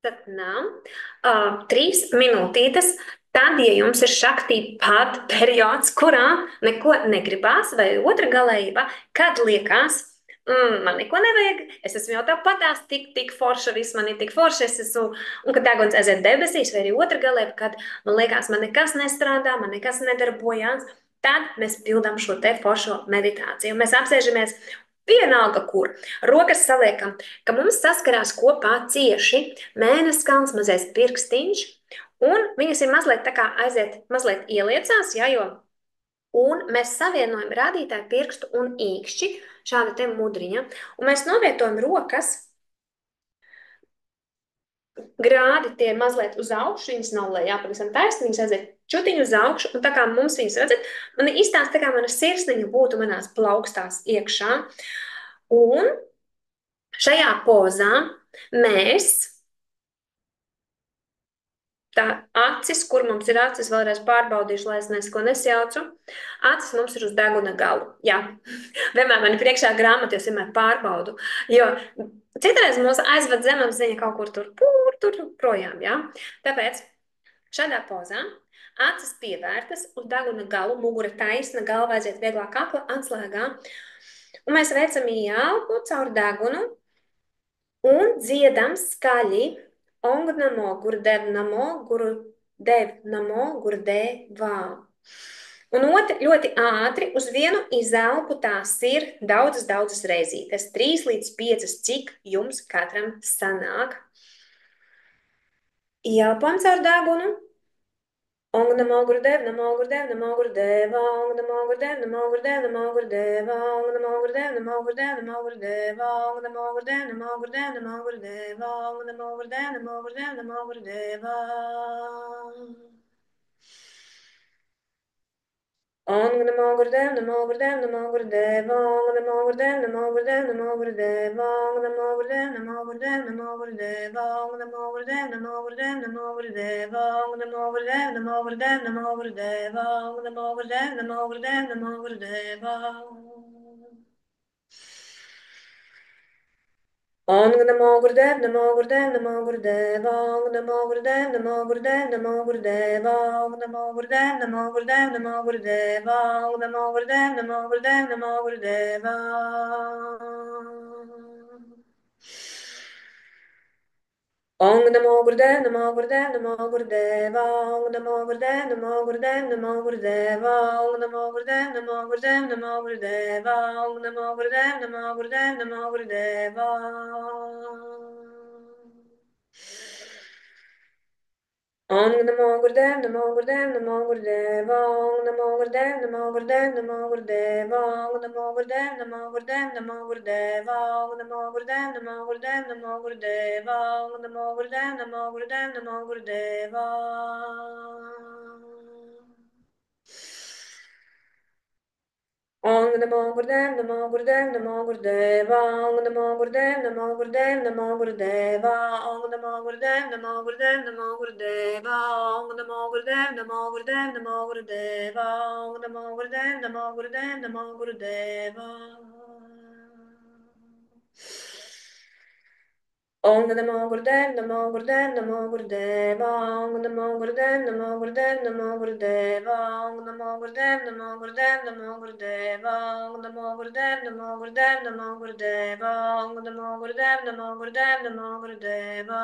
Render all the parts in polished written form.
Satnām, 3 minūtītes. Tad, ja jums ir šaktī pat periods, kurā neko negribās, vai otra galējība, kad liekas, man neko nevajag, es esmu jau tāpatās tik forša, viss man ir tik forši, es esmu, un kad deguns aiziet debesīs, vai arī otra galējība, kad man liekas, man nekas nestrādā, man nekas nedarbojās, tad mēs pildām šo te foršo meditāciju. Mēs apsēžamies vienalga, kur rokas saliekam, ka mums saskarās kopā cieši mēneskals, mazais pirkstiņš, un viņas ir mazliet tā kā aiziet, mazliet ieliecās, ja, un mēs savienojam rādītāju pirkstu un īkšķi, šāda te mudriņa, un mēs novietojam rokas, grādi tie ir mazliet uz augšu, viņas nav lejā, pavisam taisni, viņas aiziet čutiņu uz augšu, un tā kā mums viņas redzat, man ir izstāst tā kā mana sirsniņa būtu manās plaukstās iekšā, un šajā pozā mēs tā acis, kur mums ir acis, vēlreiz pārbaudīšu, lai es neko nesjaucu. Acis mums ir uz deguna galu. Jā, vienmēr man ir priekšā grāmata, es vienmēr pārbaudu. Jo citreiz mūs aizved zemapziņa kaut kur tur projām. Jā? Tāpēc šādā pozā acis pievērtas uz deguna galu, mugura taisna, galva aiziet vieglāk kakla atslēgā. Un mēs veicam ieelpu caur degunu un dziedam skaļi Ong namo, Gurudev namo, Gurudev namo, Gurudevā. Un ļoti ātri uz vienu izelpu tās ir daudzas reizītes. 3 līdz 5, cik jums katram sanāk. Ieelpam caur degunu. Ong namo Gurudev, namo Gurudev, namo Gurudevā, Ong namo Gurudev, namo Gurudev, namo Gurudevā, Ong namo Gurudev, namo Gurudev, namo Gurudevā, Ong namo Gurudev, namo Gurudev, namo Gurudevā, Ong namo Gurudev, namo Gurudev, namo Gurudevā. Ong namo Gurudev, namo Gurudev, namo Gurudevā, Ong namo Gurudev, namo Gurudev, namo Gurudevā, Ong namo Gurudev, namo Gurudev, namo Gurudevā, Ong namo Gurudev, namo Gurudev, namo Gurudevā, Ong namo Gurudev, namo Gurudev, namo Gurudevā, Ong namo Gurudev, namo Gurudev, namo Gurudevā. Ong namo Gurudev, namo Gurudev, namo Gurudevā, Ong namo Gurudev, namo Gurudev, namo Gurudevā, Ong namo Gurudev, namo Gurudev, namo Gurudevā, Ong namo Gurudev, namo Gurudev, namo Gurudevā. Ong namo Gurudev, namo Gurudev, namo Gurudevā, Ong namo Gurudev, namo Gurudev, namo Gurudevā, Ong namo Gurudev, namo Gurudev, namo Gurudevā, Ong namo Gurudev, namo Gurudev, namo Gurudevā. Ong namo Gurudev, namo Gurudev, namo Gurudevā, Ong namo Gurudev, namo Gurudev, namo Gurudevā, Ong namo Gurudev, namo Gurudev, namo Gurudevā, Ong namo Gurudev, namo Gurudev, namo Gurudevā, Ong namo Gurudev, namo Gurudev, namo Gurudevā. Ong namo Gurudev, namo Gurudev, namo Gurudevā, Ong namo Gurudev, namo Gurudev, namo Gurudevā, Ong namo Gurudev, namo Gurudev, namo Gurudevā, Ong namo Gurudev, namo Gurudev, namo Gurudevā, Ong namo Gurudev, namo Gurudev, namo Gurudevā. Ong namo Gurudev, namo Gurudev, namo Gurudevā, Ong namo Gurudev, namo Gurudev, namo Gurudevā, Ong namo Gurudev, namo Gurudev, namo Gurudevā, Ong namo Gurudev, namo Gurudev, namo Gurudevā, Ong namo Gurudev, namo Gurudev, namo Gurudevā.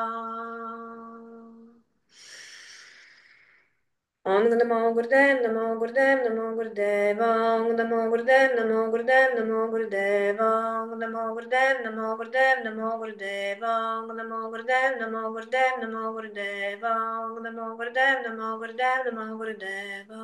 Ong namo Gurudev, namo Gurudev, namo Gurudevā, Ong namo Gurudev, namo Gurudev, namo Gurudevā, Ong namo Gurudev, namo Gurudev, namo Gurudevā, Ong namo Gurudev, namo Gurudev, namo Gurudevā, Ong namo Gurudev, namo Gurudev, namo Gurudevā.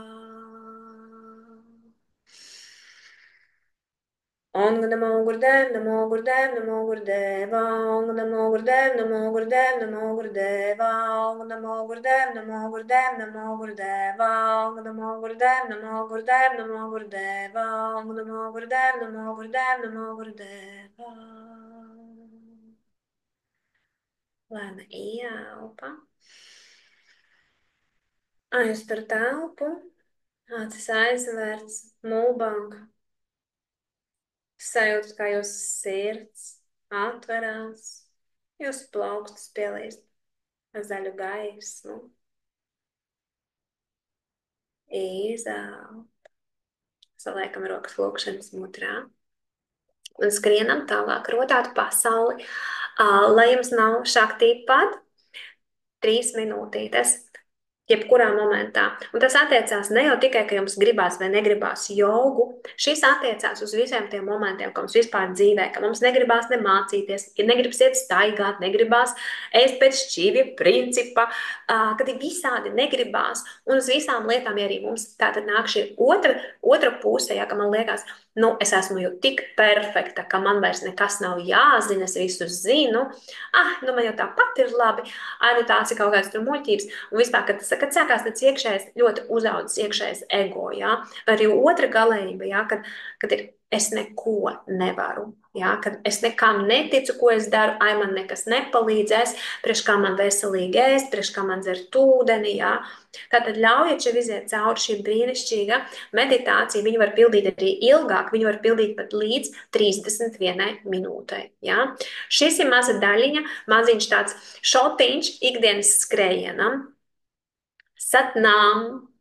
Ong namo Gurudev, namo Gurudev, namo Gurudevā, Ong namo Gurudev, namo Gurudev, namo Gurudevā, Ong namo Gurudev, namo Gurudev, namo Gurudevā, Ong namo Gurudev, namo Gurudev, namo Gurudevā, Ong namo Gurudev, namo Gurudev, namo Gurudevā. Lēna ieelpa. Aiztur telpu, acis aizvērts, mulbanka. Sajūtat, kā jūsu sirds atverās, jūsu plaukstas pielīst. zaļu gaismu, izaut. Saliekam rokas lūkšanas mudrā un skrienam tālāk, rotātu pasauli. Lai jums nav šaktī pat 3 minūtītes. Jebkurā momentā. Un tas attiecās ne jau tikai, ka jums gribās vai negribās jogu, šis attiecās uz visiem tiem momentiem, ka mums vispār dzīvē, ka mums negribās ne mācīties, ja negribas iet staigāt, negribās ēst pēc šķīvja principa, kad ir visādi negribās, un uz visām lietām ja arī mums tā tad nāk šī otra puse, ja, ka man liekas, nu, es esmu jau tik perfekta, ka man vairs nekas nav jāzina, es visu zinu, nu man jau tāpat ir labi, nu tās ir kaut kādas tur muļķības, un vispār, kad sākās tāds iekšējais, ļoti uzaudzis iekšējais ego, jā, vai arī otra galējība, jā, kad ir es neko nevaru, jā, kad es nekam neticu, ko es daru, man nekas nepalīdzēs, priekš kā man veselīgi ēst, priekš kā man dzert ūdeni, jā. Tātad ļaujiet šeit iziet cauri šī brīnišķīga meditācija, viņu var pildīt arī ilgāk, viņu var pildīt pat līdz 31 minūtei, jā. Šis ir maza daļiņa, maziņš tāds šotiņš ikdienas skrējienam. Satnām!